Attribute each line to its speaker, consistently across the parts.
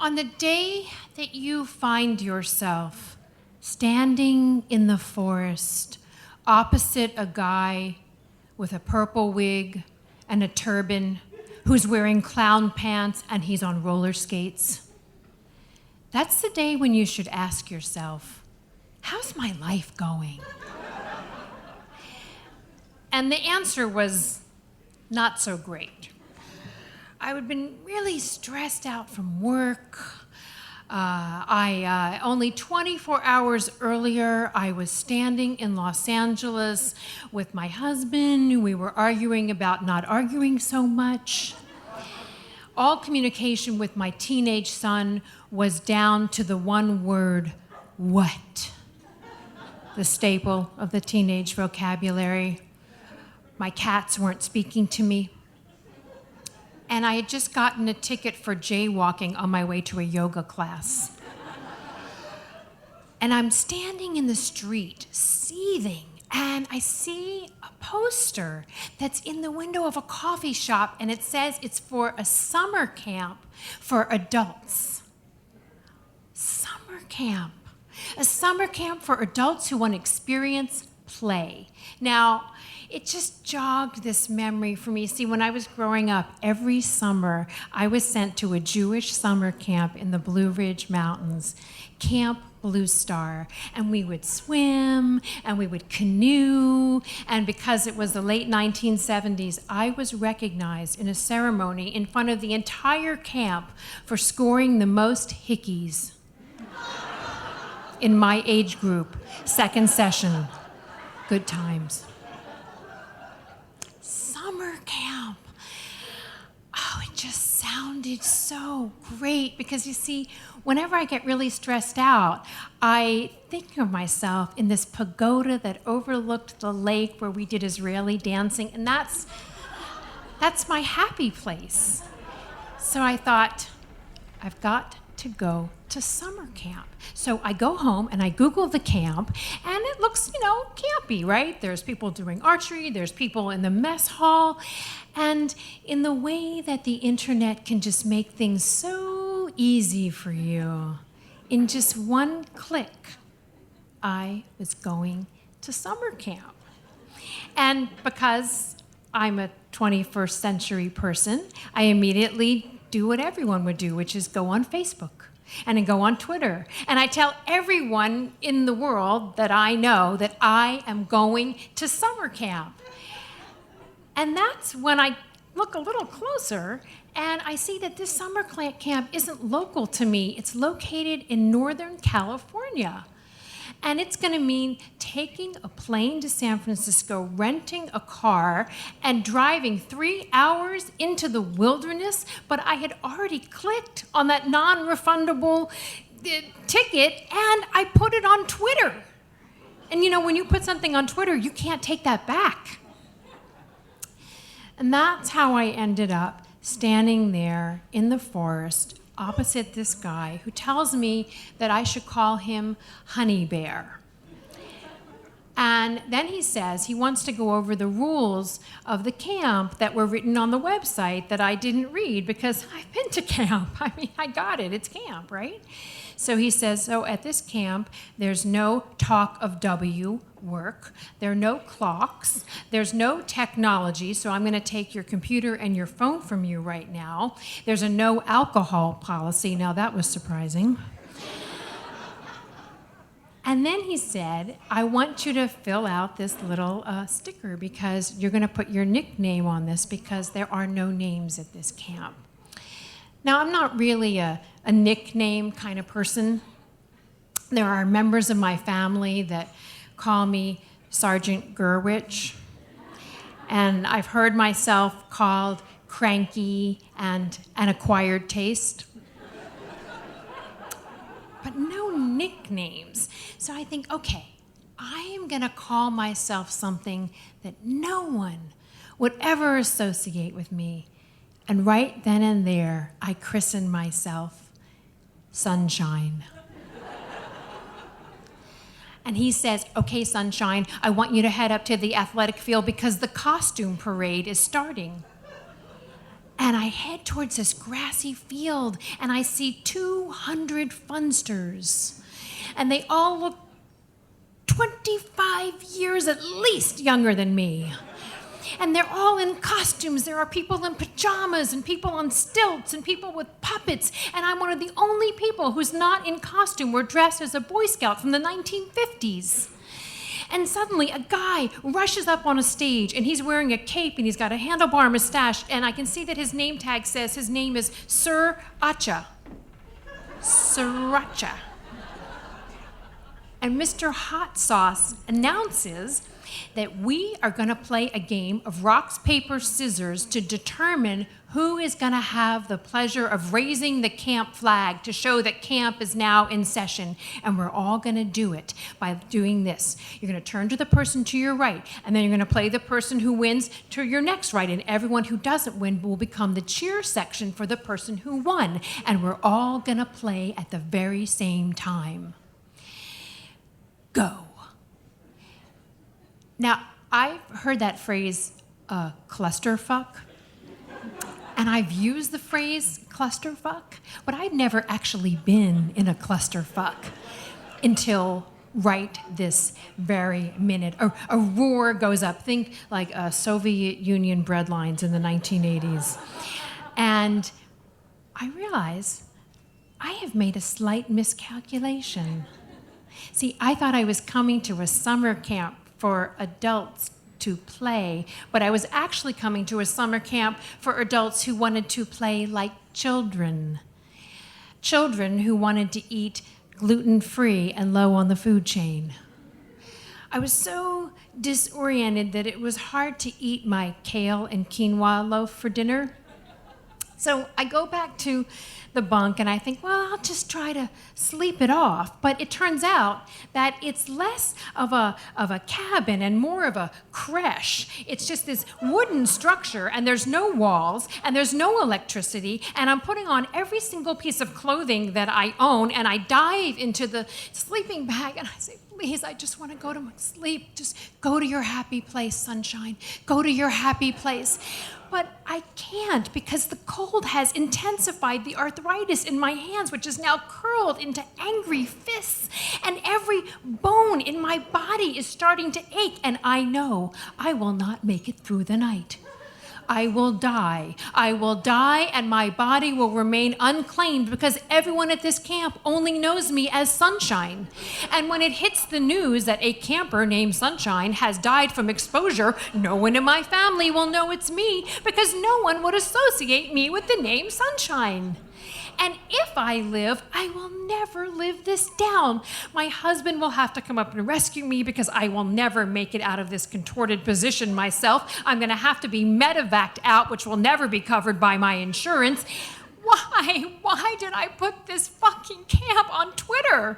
Speaker 1: On the day that you find yourself standing in the forest opposite a guy with a purple wig and a turban who's wearing clown pants and he's on roller skates, that's the day when you should ask yourself, how's my life going? And the answer was not so great. I had been really stressed out from work. Only 24 hours earlier, I was standing in Los Angeles with my husband. We were arguing about not arguing so much. All communication with my teenage son was down to the one word, what? The staple of the teenage vocabulary. My cats weren't speaking to me. And I had just gotten a ticket for jaywalking on my way to a yoga class. And I'm standing in the street, seething, and I see a poster that's in the window of a coffee shop, and it says it's for a summer camp for adults. Summer camp. A summer camp for adults who want to experience play. Now, it just jogged this memory for me. See, when I was growing up, every summer I was sent to a Jewish summer camp in the Blue Ridge Mountains, Camp Blue Star, and we would swim and we would canoe, and because it was the late 1970s, I was recognized in a ceremony in front of the entire camp for scoring the most hickeys in my age group, second session. Good times. Summer camp. Oh, it just sounded so great because you see, whenever I get really stressed out, I think of myself in this pagoda that overlooked the lake where we did Israeli dancing, and that's my happy place. So I thought, I've got to go to summer camp. So I go home and I Google the camp, and it looks, campy, right? There's people doing archery, there's people in the mess hall, and in the way that the internet can just make things so easy for you, in just one click, I was going to summer camp. And because I'm a 21st century person, I immediately do what everyone would do, which is go on Facebook and then go on Twitter. And I tell everyone in the world that I know that I am going to summer camp. And that's when I look a little closer and I see that this summer camp isn't local to me. It's located in Northern California. And it's going to mean taking a plane to San Francisco, renting a car, and driving 3 hours into the wilderness. But I had already clicked on that non-refundable ticket, and I put it on Twitter. And when you put something on Twitter, you can't take that back. And that's how I ended up standing there in the forest opposite this guy who tells me that I should call him Honey Bear. And then he says he wants to go over the rules of the camp that were written on the website that I didn't read because I've been to camp. I mean, I got it. It's camp, right? So he says, so at this camp, there's no talk of W work. There are no clocks. There's no technology, so I'm going to take your computer and your phone from you right now. There's a no alcohol policy. Now, that was surprising. And then he said, I want you to fill out this little sticker because you're going to put your nickname on this because there are no names at this camp. Now, I'm not really a nickname kind of person. There are members of my family that call me Sergeant Gurwitch, and I've heard myself called cranky and an acquired taste. But no nicknames. So I think, okay, I am going to call myself something that no one would ever associate with me. And right then and there, I christened myself Sunshine. And he says, okay, Sunshine, I want you to head up to the athletic field because the costume parade is starting. And I head towards this grassy field, and I see 200 funsters. And they all look 25 years at least younger than me. And they're all in costumes. There are people in pajamas and people on stilts and people with puppets. And I'm one of the only people who's not in costume. We're dressed as a Boy Scout from the 1950s. And suddenly a guy rushes up on a stage, and he's wearing a cape, and he's got a handlebar mustache, and I can see that his name tag says his name is Sir Acha. Sriracha. And Mr. Hot Sauce announces that we are going to play a game of rocks, paper, scissors to determine who is going to have the pleasure of raising the camp flag to show that camp is now in session. And we're all going to do it by doing this. You're going to turn to the person to your right, and then you're going to play the person who wins to your next right, and everyone who doesn't win will become the cheer section for the person who won. And we're all going to play at the very same time. Go. Now, I've heard that phrase, clusterfuck, and I've used the phrase clusterfuck, but I'd never actually been in a clusterfuck until right this very minute. A roar goes up. Think like Soviet Union bread lines in the 1980s. And I realize I have made a slight miscalculation. See, I thought I was coming to a summer camp for adults to play, but I was actually coming to a summer camp for adults who wanted to play like children. Children who wanted to eat gluten-free and low on the food chain. I was so disoriented that it was hard to eat my kale and quinoa loaf for dinner. So I go back to the bunk and I think, well, I'll just try to sleep it off. But it turns out that it's less of a cabin and more of a creche. It's just this wooden structure, and there's no walls and there's no electricity, and I'm putting on every single piece of clothing that I own, and I dive into the sleeping bag and I say, please, I just want to go to my sleep. Just go to your happy place, sunshine. Go to your happy place. But I can't, because the cold has intensified the arthritis in my hands, which is now curled into angry fists. And every bone in my body is starting to ache. And I know I will not make it through the night. I will die. I will die, and my body will remain unclaimed because everyone at this camp only knows me as Sunshine. And when it hits the news that a camper named Sunshine has died from exposure, no one in my family will know it's me because no one would associate me with the name Sunshine. And if I live, I will never live this down. My husband will have to come up and rescue me because I will never make it out of this contorted position myself. I'm going to have to be medevaced out, which will never be covered by my insurance. Why? Why did I put this fucking camp on Twitter?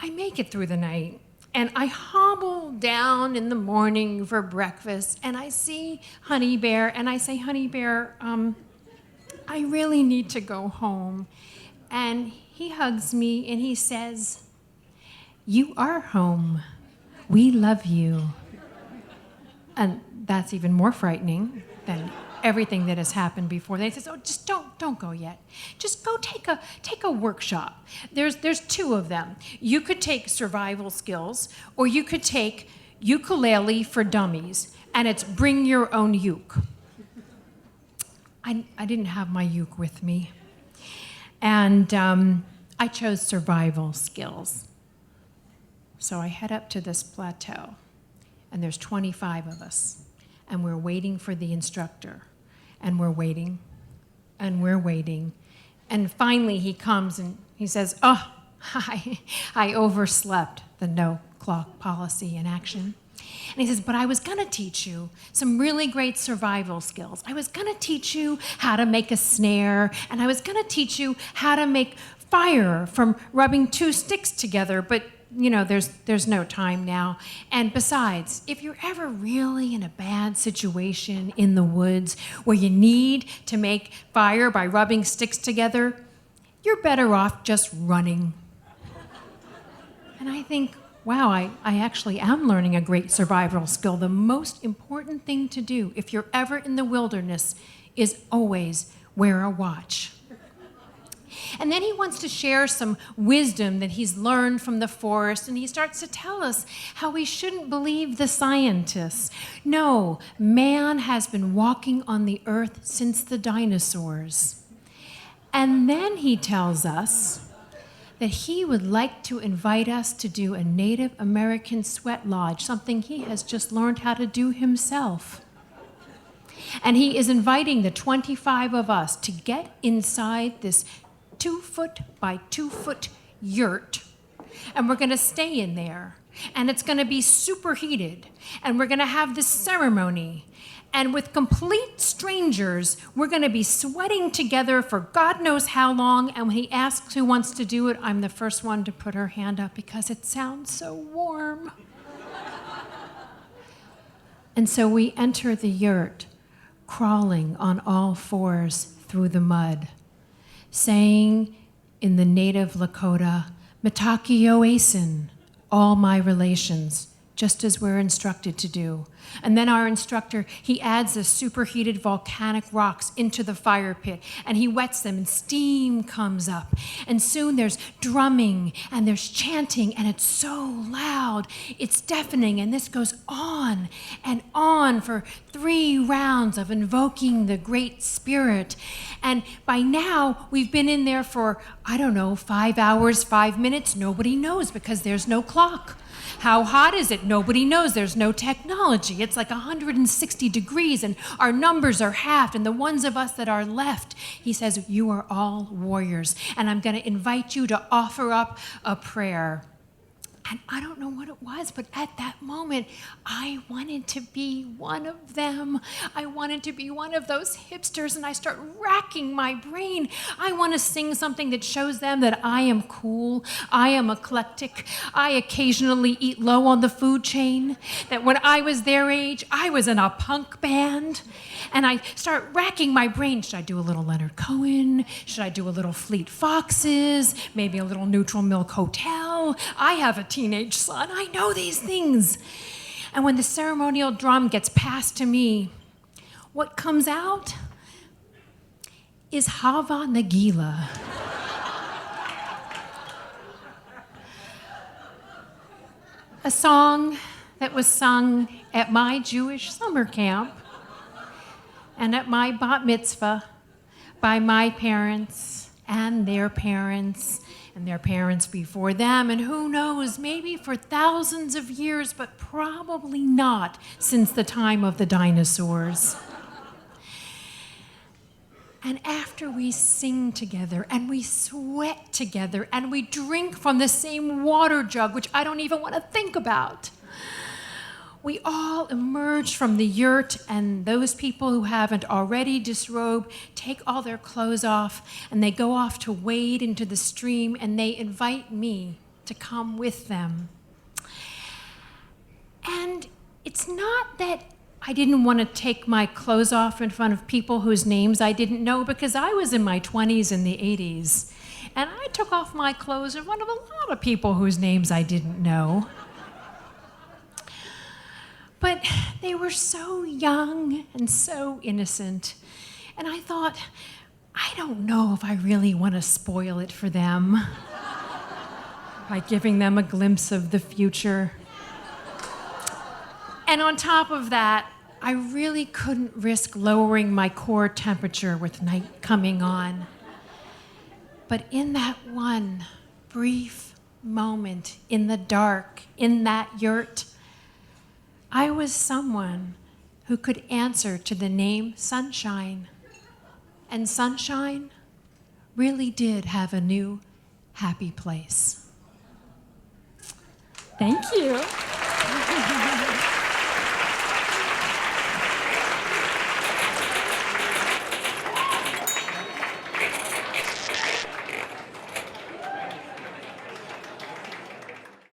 Speaker 1: I make it through the night. And I hobble down in the morning for breakfast, and I see Honey Bear, and I say, Honey Bear, I really need to go home. And he hugs me and he says, you are home. We love you. And that's even more frightening than everything that has happened before. He says, oh, just don't go yet. Just go take a workshop. There's two of them. You could take survival skills, or you could take ukulele for dummies, and it's bring your own uke. I didn't have my uke with me. And I chose survival skills. So I head up to this plateau, and there's 25 of us, and we're waiting for the instructor. And we're waiting, and we're waiting. And finally he comes and he says, oh, I overslept the no clock policy in action. And he says, but I was going to teach you some really great survival skills. I was going to teach you how to make a snare, and I was going to teach you how to make fire from rubbing two sticks together, but you know, there's no time now. And besides, if you're ever really in a bad situation in the woods where you need to make fire by rubbing sticks together, you're better off just running. And I think, wow, I actually am learning a great survival skill. The most important thing to do if you're ever in the wilderness is always wear a watch. And then he wants to share some wisdom that he's learned from the forest, and he starts to tell us how we shouldn't believe the scientists. No, man has been walking on the earth since the dinosaurs. And then he tells us that he would like to invite us to do a Native American sweat lodge, something he has just learned how to do himself. And he is inviting the 25 of us to get inside this 2-foot by 2-foot yurt, and we're going to stay in there, and it's going to be superheated, and we're going to have this ceremony, and with complete strangers, we're going to be sweating together for God knows how long, and when he asks who wants to do it, I'm the first one to put her hand up because it sounds so warm. And so we enter the yurt, crawling on all fours through the mud, saying in the native Lakota, "Mitaki Oasin," all my relations, just as we're instructed to do. And then our instructor, he adds the superheated volcanic rocks into the fire pit, and he wets them, and steam comes up. And soon there's drumming, and there's chanting, and it's so loud, it's deafening, and this goes on and on for 3 rounds of invoking the Great Spirit. And by now, we've been in there for, 5 hours, 5 minutes. Nobody knows because there's no clock. How hot is it? Nobody knows. There's no technology. It's like 160 degrees, and our numbers are halved, and the ones of us that are left, he says, you are all warriors, and I'm going to invite you to offer up a prayer. And I don't know what it was, but at that moment, I wanted to be one of them. I wanted to be one of those hipsters, and I start racking my brain. I want to sing something that shows them that I am cool, I am eclectic, I occasionally eat low on the food chain, that when I was their age, I was in a punk band. And I start racking my brain. Should I do a little Leonard Cohen? Should I do a little Fleet Foxes? Maybe a little Neutral Milk Hotel? I have a teenage son. I know these things. And when the ceremonial drum gets passed to me, what comes out is Hava Nagila. A song that was sung at my Jewish summer camp and at my bat mitzvah by my parents and their parents before them, and who knows, maybe for thousands of years, but probably not since the time of the dinosaurs. And after we sing together, and we sweat together, and we drink from the same water jug, which I don't even want to think about, we all emerge from the yurt, and those people who haven't already disrobed take all their clothes off, and they go off to wade into the stream, and they invite me to come with them. And it's not that I didn't want to take my clothes off in front of people whose names I didn't know, because I was in my 20s in the 80s, and I took off my clothes in front of a lot of people whose names I didn't know. But they were so young and so innocent. And I thought, I don't know if I really want to spoil it for them by giving them a glimpse of the future. And on top of that, I really couldn't risk lowering my core temperature with night coming on. But in that one brief moment in the dark, in that yurt, I was someone who could answer to the name Sunshine. And Sunshine really did have a new happy place. Thank you.